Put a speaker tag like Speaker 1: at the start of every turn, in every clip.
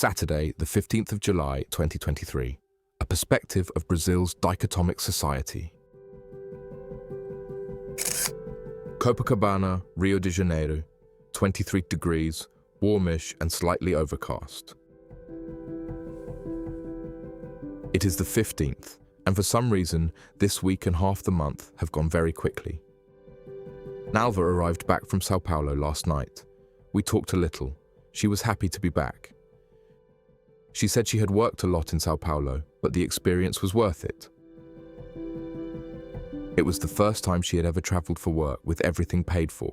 Speaker 1: Saturday, the 15th of July, 2023. A perspective of Brazil's dichotomic society. Copacabana, Rio de Janeiro, 23 degrees, warmish and slightly overcast. It is the 15th, and for some reason, this week and half the month have gone very quickly. Nalva arrived back from São Paulo last night. We talked a little. She was happy to be back. She said she had worked a lot in São Paulo, but the experience was worth it. It was the first time she had ever traveled for work with everything paid for.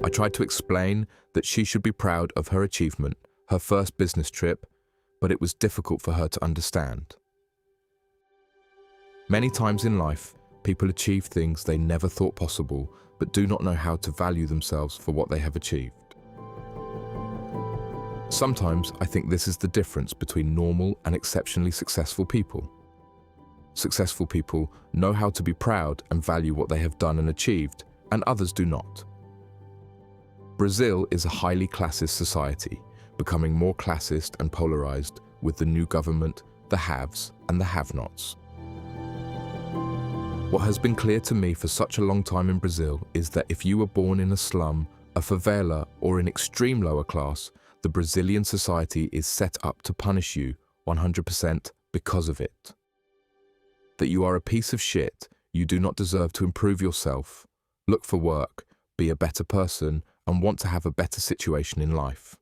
Speaker 1: I tried to explain that she should be proud of her achievement, her first business trip, but it was difficult for her to understand. Many times in life, people achieve things they never thought possible, but do not know how to value themselves for what they have achieved. Sometimes I think this is the difference between normal and exceptionally successful people. Successful people know how to be proud and value what they have done and achieved, and others do not. Brazil is a highly classist society, becoming more classist and polarized with the new government, the haves and the have-nots. What has been clear to me for such a long time in Brazil is that if you were born in a slum, a favela, or in extreme lower class, the Brazilian society is set up to punish you 100% because of it. That you are a piece of shit, you do not deserve to improve yourself, look for work, be a better person, and want to have a better situation in life.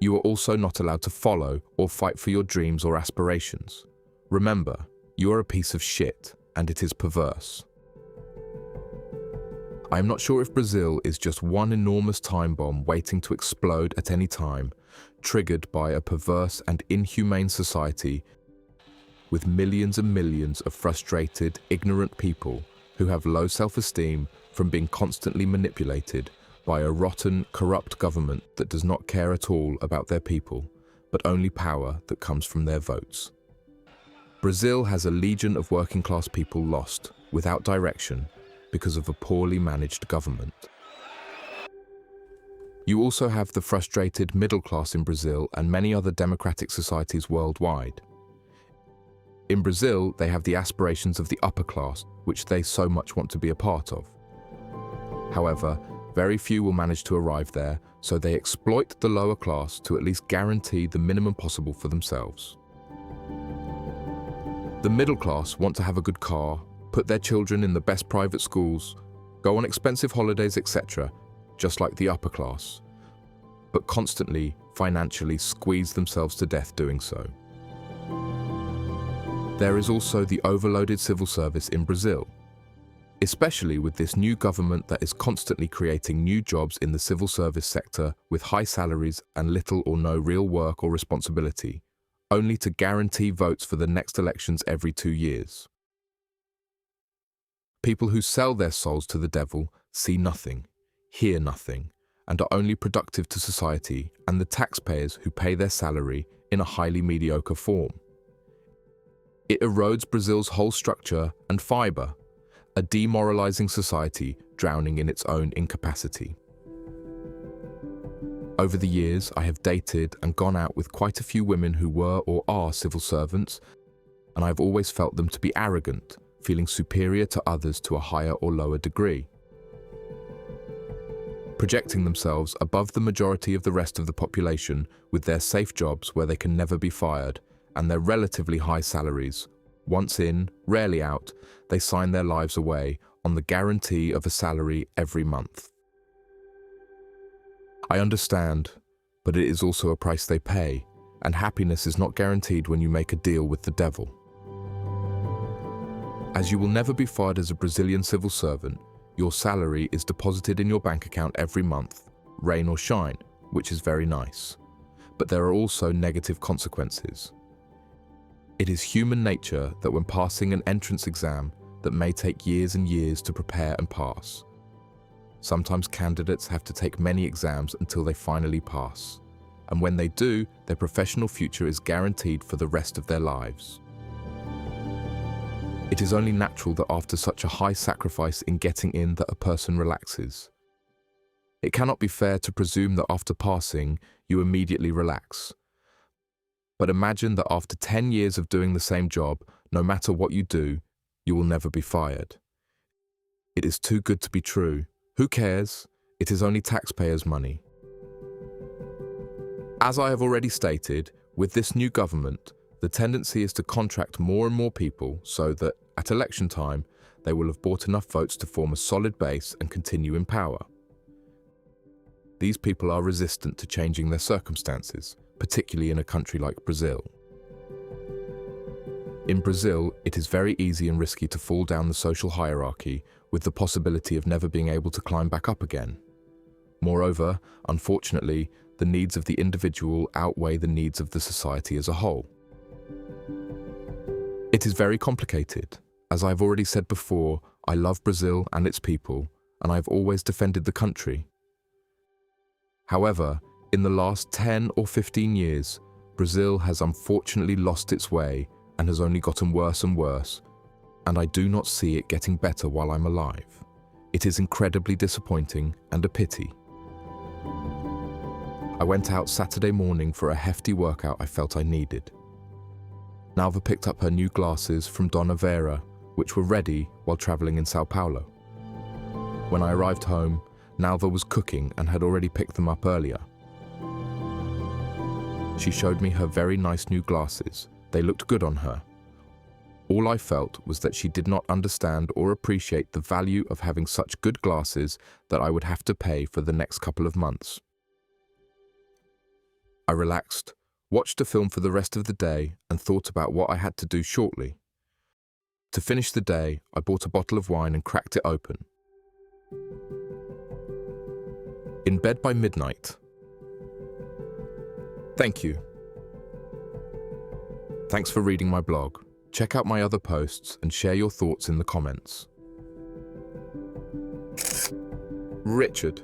Speaker 1: You are also not allowed to follow or fight for your dreams or aspirations. Remember, you are a piece of shit, and it is perverse. I am not sure if Brazil is just one enormous time bomb waiting to explode at any time, triggered by a perverse and inhumane society with millions and millions of frustrated, ignorant people who have low self-esteem from being constantly manipulated by a rotten, corrupt government that does not care at all about their people, but only power that comes from their votes. Brazil has a legion of working-class people lost, without direction, because of a poorly managed government. You also have the frustrated middle class in Brazil and many other democratic societies worldwide. In Brazil, they have the aspirations of the upper class, which they so much want to be a part of. However, very few will manage to arrive there, so they exploit the lower class to at least guarantee the minimum possible for themselves. The middle class want to have a good car, put their children in the best private schools, go on expensive holidays, etc., just like the upper class, but constantly, financially squeeze themselves to death doing so. There is also the overloaded civil service in Brazil, especially with this new government that is constantly creating new jobs in the civil service sector with high salaries and little or no real work or responsibility, only to guarantee votes for the next elections every 2 years. People who sell their souls to the devil see nothing, hear nothing, and are only productive to society and the taxpayers who pay their salary in a highly mediocre form. It erodes Brazil's whole structure and fiber, a demoralizing society drowning in its own incapacity. Over the years, I have dated and gone out with quite a few women who were or are civil servants, and I've always felt them to be arrogant, feeling superior to others to a higher or lower degree, projecting themselves above the majority of the rest of the population with their safe jobs where they can never be fired and their relatively high salaries. Once in, rarely out, they sign their lives away on the guarantee of a salary every month. I understand, but it is also a price they pay, and happiness is not guaranteed when you make a deal with the devil. As you will never be fired as a Brazilian civil servant, your salary is deposited in your bank account every month, rain or shine, which is very nice. But there are also negative consequences. It is human nature that when passing an entrance exam that may take years and years to prepare and pass, sometimes candidates have to take many exams until they finally pass. And when they do, their professional future is guaranteed for the rest of their lives. It is only natural that after such a high sacrifice in getting in that a person relaxes. It cannot be fair to presume that after passing, you immediately relax. But imagine that after 10 years of doing the same job, no matter what you do, you will never be fired. It is too good to be true. Who cares? It is only taxpayers' money. As I have already stated, with this new government, the tendency is to contract more and more people so that, at election time, they will have bought enough votes to form a solid base and continue in power. These people are resistant to changing their circumstances, particularly in a country like Brazil. In Brazil, it is very easy and risky to fall down the social hierarchy with the possibility of never being able to climb back up again. Moreover, unfortunately, the needs of the individual outweigh the needs of the society as a whole. It is very complicated. As I've already said before, I love Brazil and its people, and I've always defended the country. However, in the last 10 or 15 years, Brazil has unfortunately lost its way and has only gotten worse and worse, and I do not see it getting better while I'm alive. It is incredibly disappointing and a pity. I went out Saturday morning for a hefty workout I felt I needed. Nalva picked up her new glasses from Dona Vera, which were ready while traveling in São Paulo. When I arrived home, Nalva was cooking and had already picked them up earlier. She showed me her very nice new glasses. They looked good on her. All I felt was that she did not understand or appreciate the value of having such good glasses that I would have to pay for the next couple of months. I relaxed, watched a film for the rest of the day, and thought about what I had to do shortly. To finish the day, I bought a bottle of wine and cracked it open. In bed by midnight. Thank you. Thanks for reading my blog. Check out my other posts and share your thoughts in the comments. Richard.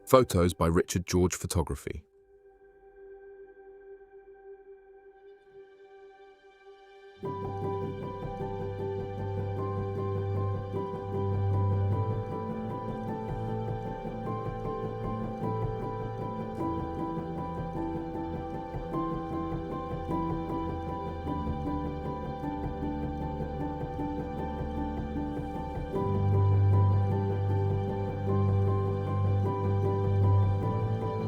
Speaker 1: Photos by Richard George Photography.